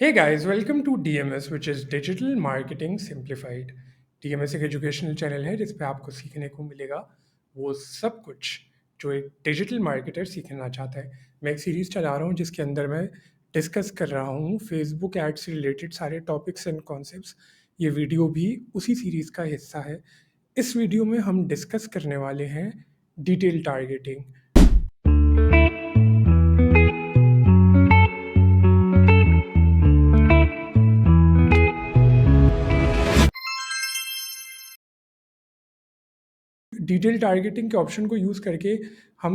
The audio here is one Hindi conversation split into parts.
Hey guys, welcome to DMS, which is Digital Marketing Simplified. DMS एक एजुकेशनल चैनल है जिस पे आपको सीखने को मिलेगा वो सब कुछ जो एक डिजिटल मार्केटर सीखना चाहता है। मैं एक सीरीज़ चला रहा हूँ जिसके अंदर मैं डिस्कस कर रहा हूँ फेसबुक एड से रिलेटेड सारे टॉपिक्स एंड कॉन्सेप्ट्स। ये वीडियो भी उसी सीरीज़ का हिस्सा है। इस वीडियो में हम डिस्कस करने वाले हैं डिटेल टारगेटिंग। डिटेल टारगेटिंग के ऑप्शन को यूज़ करके हम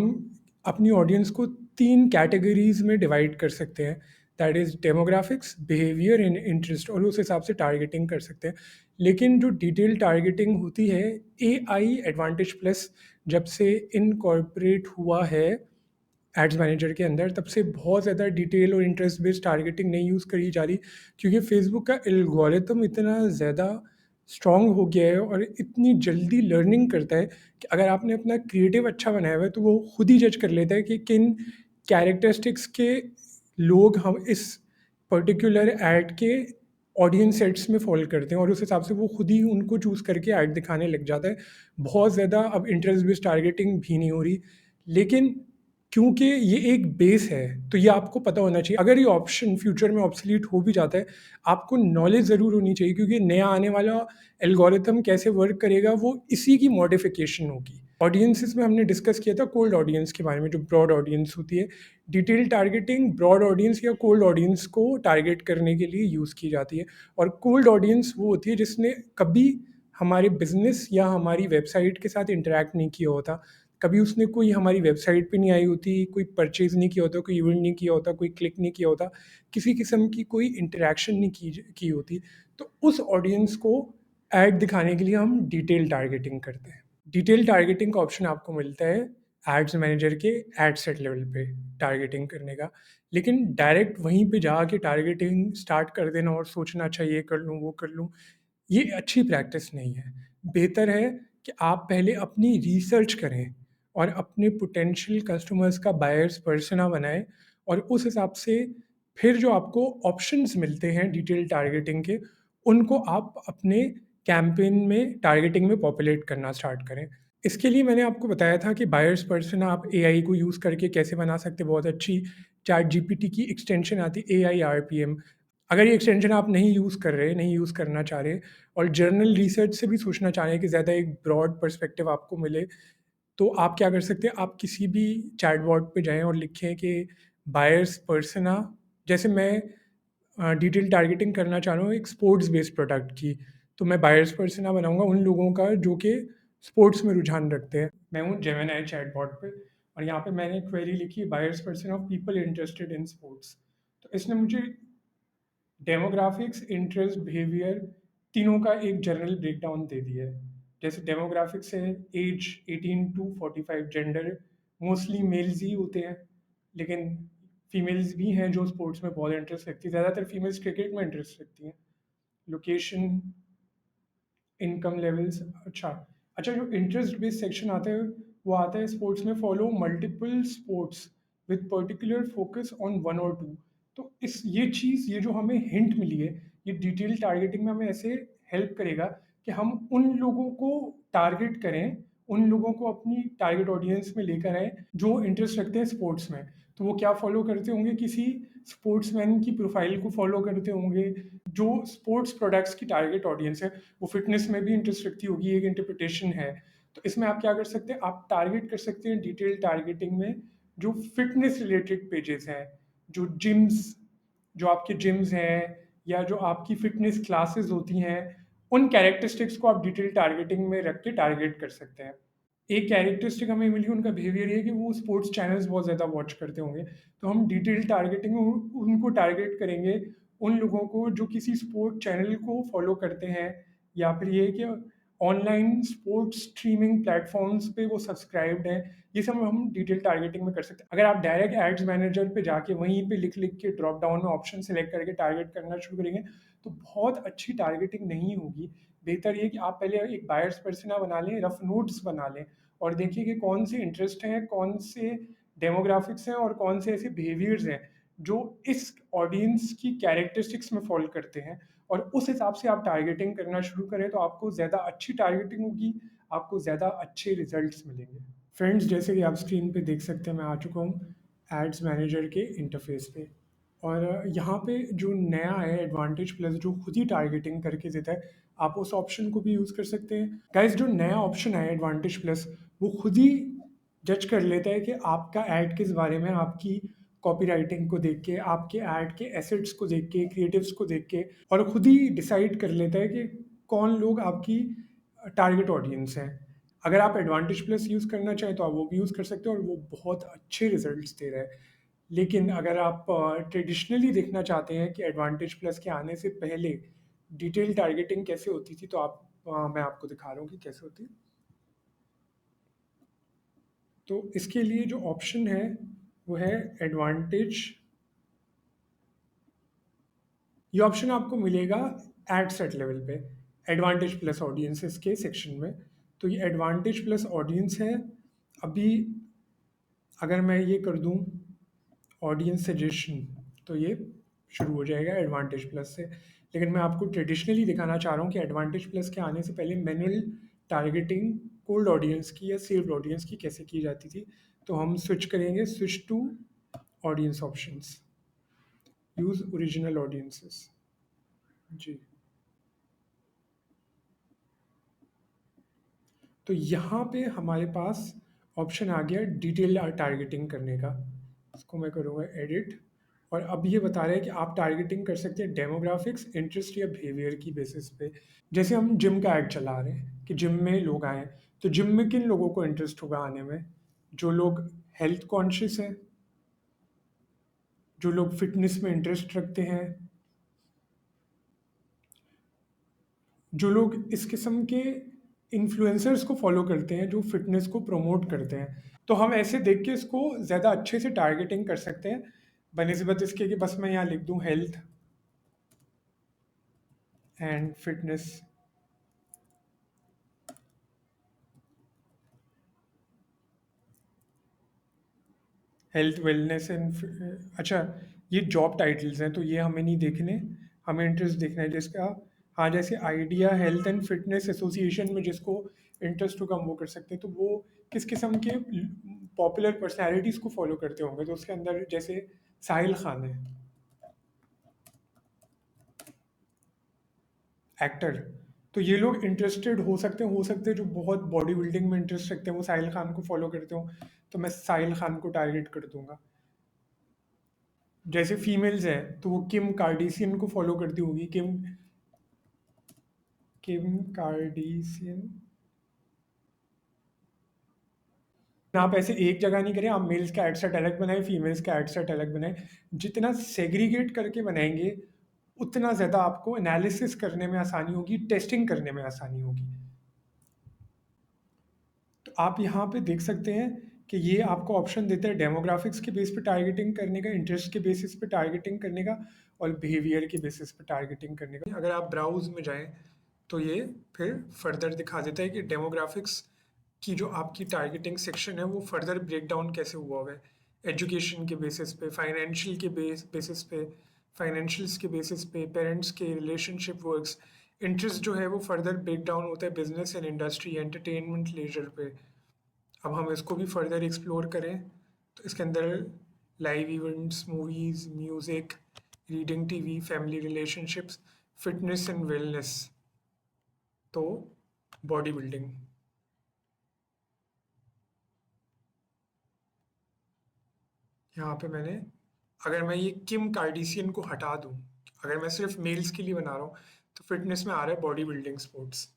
अपनी ऑडियंस को 3 कैटेगरीज़ में डिवाइड कर सकते हैं। That is demographics, behaviour and interest, और उस हिसाब से टारगेटिंग कर सकते हैं। लेकिन जो डिटेल टारगेटिंग होती है, एआई एडवांटेज प्लस जब से इनकॉर्पोरेट हुआ है एड्स मैनेजर के अंदर, तब से बहुत ज़्यादा डिटेल और इंटरेस्ट बेस्ड टारगेटिंग नहीं यूज़ करी जा रही, क्योंकि फेसबुक का एल्गोरिथम इतना ज़्यादा स्ट्रॉन्ग हो गया है और इतनी जल्दी लर्निंग करता है कि अगर आपने अपना क्रिएटिव अच्छा बनाया हुआ है तो वो खुद ही जज कर लेता है कि किन कैरेक्टरिस्टिक्स के लोग हम इस पर्टिकुलर ऐड के ऑडियंस सेट्स में फॉल करते हैं, और उस हिसाब से वो खुद ही उनको चूज़ करके ऐड दिखाने लग जाता है। बहुत ज़्यादा अब इंटरेस्ट बेस्ड टारगेटिंग भी नहीं हो रही, लेकिन क्योंकि ये एक बेस है तो ये आपको पता होना चाहिए। अगर ये ऑप्शन फ्यूचर में ऑब्सलीट हो भी जाता है, आपको नॉलेज ज़रूर होनी चाहिए, क्योंकि नया आने वाला एल्गोरिथम कैसे वर्क करेगा वो इसी की मॉडिफिकेशन होगी। ऑडियंसेस में हमने डिस्कस किया था कोल्ड ऑडियंस के बारे में, जो ब्रॉड ऑडियंस होती है। डिटेल टारगेटिंग ब्रॉड ऑडियंस या कोल्ड ऑडियंस को टारगेट करने के लिए यूज़ की जाती है, और कोल्ड ऑडियंस वो होती है जिसने कभी हमारे बिजनेस या हमारी वेबसाइट के साथ इंटरेक्ट नहीं किया होता, कभी उसने कोई हमारी वेबसाइट पे नहीं आई होती, कोई परचेज़ नहीं किया होता, कोई इवेंट नहीं किया होता, कोई क्लिक नहीं किया होता, किसी किस्म की कोई इंटरैक्शन नहीं की होती। तो उस ऑडियंस को ऐड दिखाने के लिए हम डिटेल टारगेटिंग करते हैं। डिटेल टारगेटिंग का ऑप्शन आपको मिलता है एड्स मैनेजर के एड सेट लेवल पे टारगेटिंग करने का। लेकिन डायरेक्ट वहीं पे जाके टारगेटिंग स्टार्ट कर देना और सोचना अच्छा ये कर लूँ, वो कर लूँ, ये अच्छी प्रैक्टिस नहीं है। बेहतर है कि आप पहले अपनी रिसर्च करें और अपने पोटेंशियल कस्टमर्स का बायर्स पर्सना बनाएँ, और उस हिसाब से फिर जो आपको ऑप्शंस मिलते हैं डिटेल टारगेटिंग के, उनको आप अपने कैंपेन में टारगेटिंग में पॉपुलेट करना स्टार्ट करें। इसके लिए मैंने आपको बताया था कि बायर्स पर्सना आप एआई को यूज़ करके कैसे बना सकते हैं। बहुत अच्छी चैट जीपीटी की एक्सटेंशन आती है एआई आरपीएम। अगर ये एक्सटेंशन आप नहीं यूज़ कर रहे, नहीं यूज़ करना चाह रहे, और जर्नल रिसर्च से भी सोचना चाह रहे हैं कि ज़्यादा एक ब्रॉड पर्सपेक्टिव आपको मिले, तो आप क्या कर सकते हैं, आप किसी भी चैटबॉट पे जाएँ और लिखें कि बायर्स पर्सना, जैसे मैं डिटेल टारगेटिंग करना चाह रहा हूँ एक स्पोर्ट्स बेस्ड प्रोडक्ट की, तो मैं बायर्स पर्सना बनाऊँगा उन लोगों का जो कि स्पोर्ट्स में रुझान रखते हैं। मैं हूँ जेमिनी चैटबॉट पे, और यहाँ पे मैंने क्वेरी लिखी buyers person of people interested in sports. तो इसने मुझे डेमोग्राफिक्स, इंटरेस्ट, बिहेवियर, तीनों का एक जनरल ब्रेकडाउन दे दिया है। जैसे डेमोग्राफिक्स है age 18 to 45, gender mostly males ही होते हैं, लेकिन फीमेल्स भी हैं जो स्पोर्ट्स में बहुत इंटरेस्ट रखती है। ज़्यादातर फीमेल्स क्रिकेट में इंटरेस्ट रखती हैं। Location, income levels. अच्छा, अच्छा, जो इंटरेस्ट बेस्ड सेक्शन आता है वो आता है स्पोर्ट्स में, follow multiple sports with particular focus on one और टू। तो इस ये चीज़, ये जो हमें हिंट मिली है, ये डिटेल टारगेटिंग में हमें ऐसे हेल्प करेगा कि हम उन लोगों को टारगेट करें, उन लोगों को अपनी टारगेट ऑडियंस में लेकर आए जो इंटरेस्ट रखते हैं स्पोर्ट्स में। तो वो क्या फॉलो करते होंगे, किसी स्पोर्ट्समैन की प्रोफाइल को फॉलो करते होंगे जो स्पोर्ट्स प्रोडक्ट्स की टारगेट ऑडियंस है। वो फिटनेस में भी इंटरेस्ट रखती होगी, एक इंटरप्रिटेशन है। तो इसमें आप क्या कर सकते हैं, आप टारगेट कर सकते हैं डिटेल टारगेटिंग में जो फिटनेस रिलेटेड पेजेस हैं, जो जिम्स, जो आपके जिम्स हैं, या जो आपकी फिटनेस क्लासेस होती हैं, उन कैरेक्टरिस्टिक्स को आप डिटेल टारगेटिंग में रख के टारगेट कर सकते हैं। एक कैरेक्टरिस्टिक हमें मिली उनका बिहेवियर ये है कि वो स्पोर्ट्स चैनल्स बहुत ज़्यादा वॉच करते होंगे, तो हम डिटेल टारगेटिंग में उनको टारगेट करेंगे, उन लोगों को जो किसी स्पोर्ट चैनल को फॉलो करते हैं, या फिर ये है कि ऑनलाइन स्पोर्ट्स स्ट्रीमिंग प्लेटफॉर्म्स पे वो सब्सक्राइब्ड हैं। ये सब हम डिटेल टारगेटिंग में कर सकते हैं। अगर आप डायरेक्ट एड्स मैनेजर पे जाके वहीं पे लिख लिख के ड्रॉप डाउन में ऑप्शन सेलेक्ट करके टारगेट करना शुरू करेंगे, तो बहुत अच्छी टारगेटिंग नहीं होगी। बेहतर ये कि आप पहले एक बायर्स पर्सना बना लें, रफ नोट्स बना लें, और देखिए कि कौन से इंटरेस्ट हैं, कौन से डेमोग्राफिक्स हैं, और कौन से ऐसे बिहेवियर्स हैं जो इस ऑडियंस की कैरेक्टरिस्टिक्स में फॉलो करते हैं, और उस हिसाब से आप टारगेटिंग करना शुरू करें तो आपको ज़्यादा अच्छी टारगेटिंग होगी, आपको ज़्यादा अच्छे रिजल्ट्स मिलेंगे। फ्रेंड्स, जैसे कि आप स्क्रीन पे देख सकते हैं, मैं आ चुका हूँ एड्स मैनेजर के इंटरफेस पे। और यहाँ पे जो नया है एडवांटेज प्लस, जो खुद ही टारगेटिंग करके देता है, आप उस ऑप्शन को भी यूज़ कर सकते हैं। गाइस, जो नया ऑप्शन है एडवांटेज प्लस, वो खुद ही जज कर लेता है कि आपका ऐड किस बारे में, आपकी कॉपी राइटिंग को देख के, आपके ऐड के एसेट्स को देख के, क्रिएटिव्स को देख के, और खुद ही डिसाइड कर लेता है कि कौन लोग आपकी टारगेट ऑडियंस हैं। अगर आप एडवांटेज प्लस यूज़ करना चाहें तो आप वो भी यूज़ कर सकते हो, और वो बहुत अच्छे रिजल्ट्स दे रहा है। लेकिन अगर आप ट्रेडिशनली देखना चाहते हैं कि एडवांटेज प्लस के आने से पहले डिटेल टारगेटिंग कैसे होती थी, तो मैं आपको दिखा रहा हूँ कि कैसे होती है। तो इसके लिए जो ऑप्शन है वो है एडवांटेज। ये ऑप्शन आपको मिलेगा एड सेट लेवल पे, एडवांटेज प्लस ऑडियंसेस के सेक्शन में। तो ये एडवांटेज प्लस ऑडियंस है। अभी अगर मैं ये कर दूं ऑडियंस सजेशन, तो ये शुरू हो जाएगा एडवांटेज प्लस से। लेकिन मैं आपको ट्रेडिशनली दिखाना चाह रहा हूँ कि एडवांटेज प्लस के आने से पहले मैनुअल टारगेटिंग कोल्ड ऑडियंस की या सेव्ड ऑडियंस की कैसे की जाती थी। तो हम स्विच करेंगे, switch to audience options, use original audiences. जी। तो यहाँ पे हमारे पास ऑप्शन आ गया डिटेल टारगेटिंग करने का। इसको मैं करूँगा एडिट, और अब ये बता रहा है कि आप टारगेटिंग कर सकते हैं डेमोग्राफिक्स, इंटरेस्ट या बिहेवियर की बेसिस पे। जैसे हम जिम का ऐड चला रहे हैं कि जिम में लोग आए, तो जिम में किन लोगों को इंटरेस्ट होगा आने में? जो लोग हेल्थ कॉन्शियस हैं, जो लोग फिटनेस में इंटरेस्ट रखते हैं, जो लोग इस किस्म के इन्फ्लुएंसर्स को फॉलो करते हैं जो फिटनेस को प्रमोट करते हैं। तो हम ऐसे देख के इसको ज़्यादा अच्छे से टारगेटिंग कर सकते हैं, बनिस्बत इसके कि बस मैं यहाँ लिख दूँ health and fitness. Health wellness and, अच्छा, ये जॉब टाइटल्स हैं तो ये हमें नहीं देखने, हमें इंटरेस्ट देखना है जिसका। हाँ, जैसे idea health and fitness association में जिसको इंटरेस्ट होगा हम वो कर सकते हैं। तो वो किस किस्म के पॉपुलर पर्सनैलिटीज़ को फॉलो करते होंगे, तो उसके अंदर जैसे साहिल खान है एक्टर, तो ये लोग इंटरेस्टेड हो सकते हैं जो बहुत बॉडी बिल्डिंग में इंटरेस्ट रखते हैं वो साहिल खान को फॉलो करते हो, तो मैं साहिल खान को टारगेट कर दूंगा। जैसे फीमेल्स हैं तो वो किम कार्डिशियन को फॉलो करती होगी, किम किम कार्डिशियन। आप ऐसे एक जगह नहीं करें, आप मेल्स का एड सेट अलग बनाएं, फीमेल्स का एड सेट अलग बनाएं। जितना सेग्रीगेट करके बनाएंगे उतना ज़्यादा आपको एनालिसिस करने में आसानी होगी, टेस्टिंग करने में आसानी होगी। तो आप यहाँ पे देख सकते हैं कि ये आपको ऑप्शन देता है डेमोग्राफिक्स के बेस पे टारगेटिंग करने का, इंटरेस्ट के बेसिस पे टारगेटिंग करने का, और बिहेवियर के बेसिस पे टारगेटिंग करने का। अगर आप ब्राउज में जाएं तो ये फिर फर्दर दिखा देता है कि डेमोग्राफिक्स की जो आपकी टारगेटिंग सेक्शन है वो फर्दर ब्रेक डाउन कैसे हुआ है, एजुकेशन के बेसिस पे, फाइनेंशियल के बेसिस पे, फाइनेंशियल्स के बेसिस पे, पेरेंट्स के रिलेशनशिप वर्क्स। इंटरेस्ट जो है वो फर्दर ब्रेक डाउन होता है business and industry, entertainment, leisure पे। अब हम इसको भी फर्दर एक्सप्लोर करें तो इसके अंदर live events, movies, music, reading, TV, family relationships, fitness and wellness, तो बॉडी बिल्डिंग। यहाँ पे मैंने, अगर मैं ये किम कार्डिशियन को हटा दूँ, अगर मैं सिर्फ मेल्स के लिए बना रहा हूँ, तो फिटनेस में आ रहा है बॉडी बिल्डिंग, स्पोर्ट्स।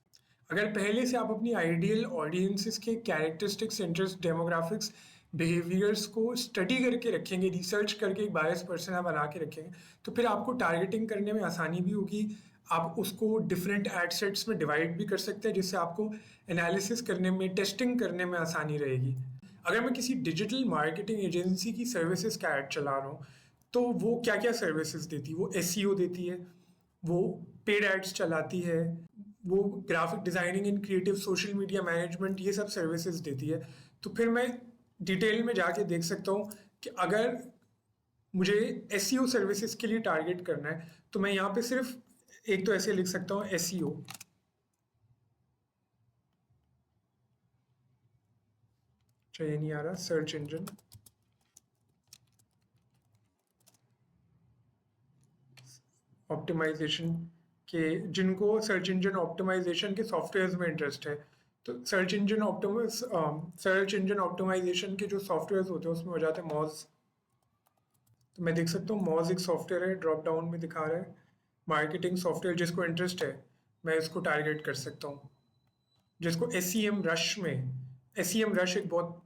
अगर पहले से आप अपनी आइडियल ऑडियंसेस के कैरेक्टरिस्टिक्स, इंटरेस्ट, डेमोग्राफिक्स, बिहेवियर्स को स्टडी करके रखेंगे, रिसर्च करके एक बायस पर्सना बना के रखेंगे, तो फिर आपको टारगेटिंग करने में आसानी भी होगी। आप उसको डिफरेंट एड सेट्स में डिवाइड भी कर सकते हैं जिससे आपको एनालिसिस करने में, टेस्टिंग करने में आसानी रहेगी। अगर मैं किसी डिजिटल मार्केटिंग एजेंसी की सर्विसेज का ऐड चला रहा हूँ, तो वो क्या क्या सर्विसेज देती है? वो एसईओ देती है, वो पेड एड्स चलाती है, वो graphic designing and creative, social media management, ये सब सर्विसेज देती है। तो फिर मैं डिटेल में जाके देख सकता हूँ कि अगर मुझे एसईओ सर्विसेज के लिए टारगेट करना है, तो मैं यहाँ पे सिर्फ एक तो ऐसे लिख सकता हूँ एसईओ, चाहिए नहीं आ रहा, सर्च इंजन ऑप्टिमाइजेशन के, जिनको सर्च इंजन ऑप्टिमाइजेशन के सॉफ्टवेयर्स में इंटरेस्ट है, तो सर्च इंजन ऑप्टिमाइजेशन के जो सॉफ्टवेयर्स होते हैं उसमें हो जाते हैं मॉज। तो मैं देख सकता हूँ मॉज एक सॉफ्टवेयर है, ड्रॉप डाउन में दिखा रहा है मार्केटिंग सॉफ्टवेयर, जिसको इंटरेस्ट है मैं इसको टारगेट कर सकता हूँ। जिसको एस सी एम रश में, एस सी एम रश एक बहुत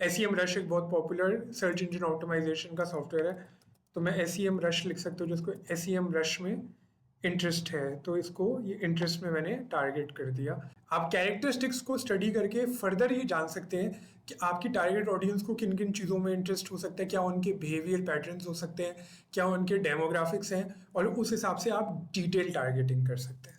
SEM रश एक बहुत पॉपुलर सर्च इंजन ऑप्टिमाइजेशन का सॉफ्टवेयर है, तो मैं SEM रश लिख सकता हूँ जिसको SEM रश में इंटरेस्ट है, तो इसको ये इंटरेस्ट में मैंने टारगेट कर दिया। आप कैरेक्टरिस्टिक्स को स्टडी करके फर्दर ये जान सकते हैं कि आपकी टारगेट ऑडियंस को किन किन चीज़ों में इंटरेस्ट हो सकता है, क्या उनके बिहेवियर पैटर्न्स हो सकते हैं, क्या उनके डेमोग्राफिक्स हैं, और उस हिसाब से आप डिटेल टारगेटिंग कर सकते हैं।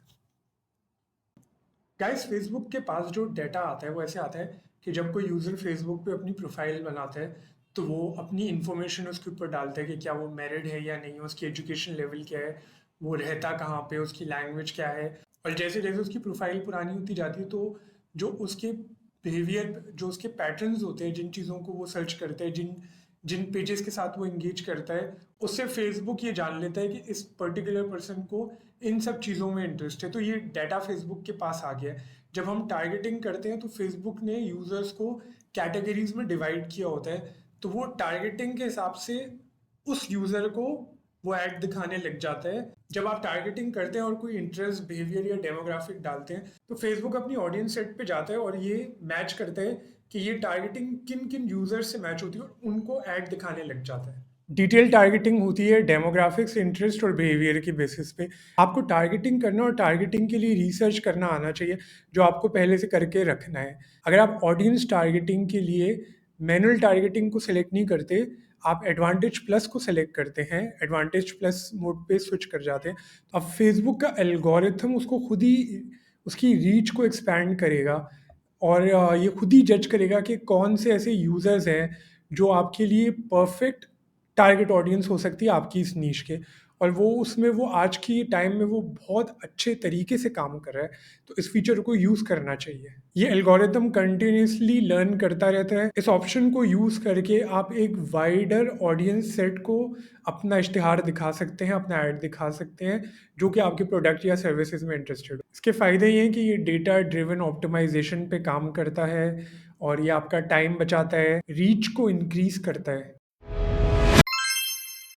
गाइस, फेसबुक के पास जो डेटा आता है वो ऐसे आता है कि जब कोई यूज़र फेसबुक पे अपनी प्रोफाइल बनाता है तो वो अपनी इन्फॉर्मेशन उसके ऊपर डालता है कि क्या वो मैरिड है या नहीं, उसकी एजुकेशन लेवल क्या है, वो रहता कहाँ पे, उसकी लैंग्वेज क्या है। और जैसे जैसे उसकी प्रोफाइल पुरानी होती जाती है तो जो उसके बिहेवियर, जो उसके पैटर्न्स होते हैं, जिन चीज़ों को वो सर्च करते हैं, जिन जिन पेजेस के साथ वो इंगेज करता है, उससे फेसबुक ये जान लेता है कि इस पर्टिकुलर पर्सन को इन सब चीज़ों में इंटरेस्ट है, तो ये डाटा फेसबुक के पास आ गया है। जब हम टारगेटिंग करते हैं तो फेसबुक ने यूज़र्स को कैटेगरीज में डिवाइड किया होता है, तो वो टारगेटिंग के हिसाब से उस यूज़र को वो ऐड दिखाने लग जाता है। जब आप टारगेटिंग करते हैं और कोई इंटरेस्ट, बिहेवियर या डेमोग्राफिक डालते हैं तो फेसबुक अपनी ऑडियंस सेट पे जाता है और ये मैच करता है कि ये टारगेटिंग किन किन यूज़र्स से मैच होती है और उनको ऐड दिखाने लग जाता है। डिटेल टारगेटिंग होती है डेमोग्राफिक्स, इंटरेस्ट और बिहेवियर की बेसिस पे। आपको टारगेटिंग करना और टारगेटिंग के लिए रिसर्च करना आना चाहिए, जो आपको पहले से करके रखना है। अगर आप ऑडियंस टारगेटिंग के लिए मैनुअल टारगेटिंग को सिलेक्ट नहीं करते, आप एडवांटेज प्लस को सिलेक्ट करते हैं, एडवांटेज प्लस मोड पे स्विच कर जाते हैं, तो अब फेसबुक का एल्गोरिथम उसको खुद ही उसकी रीच को एक्सपैंड करेगा और ये खुद ही जज करेगा कि कौन से ऐसे यूज़र्स हैं जो आपके लिए परफेक्ट टारगेट ऑडियंस हो सकती है आपकी इस नीश के। और वो उसमें वो आज की टाइम में वो बहुत अच्छे तरीके से काम कर रहा है, तो इस फीचर को यूज़ करना चाहिए। ये एल्गोरिथम कंटिन्यूसली लर्न करता रहता है। इस ऑप्शन को यूज़ करके आप एक वाइडर ऑडियंस सेट को अपना इश्तिहार दिखा सकते हैं, अपना ऐड दिखा सकते हैं, जो कि आपके प्रोडक्ट या सर्विसेज में इंटरेस्टेड हो। इसके फ़ायदे ये हैं कि ये डेटा ड्रिवन ऑप्टिमाइजेशन पे काम करता है और ये आपका टाइम बचाता है, रीच को इंक्रीज़ करता है।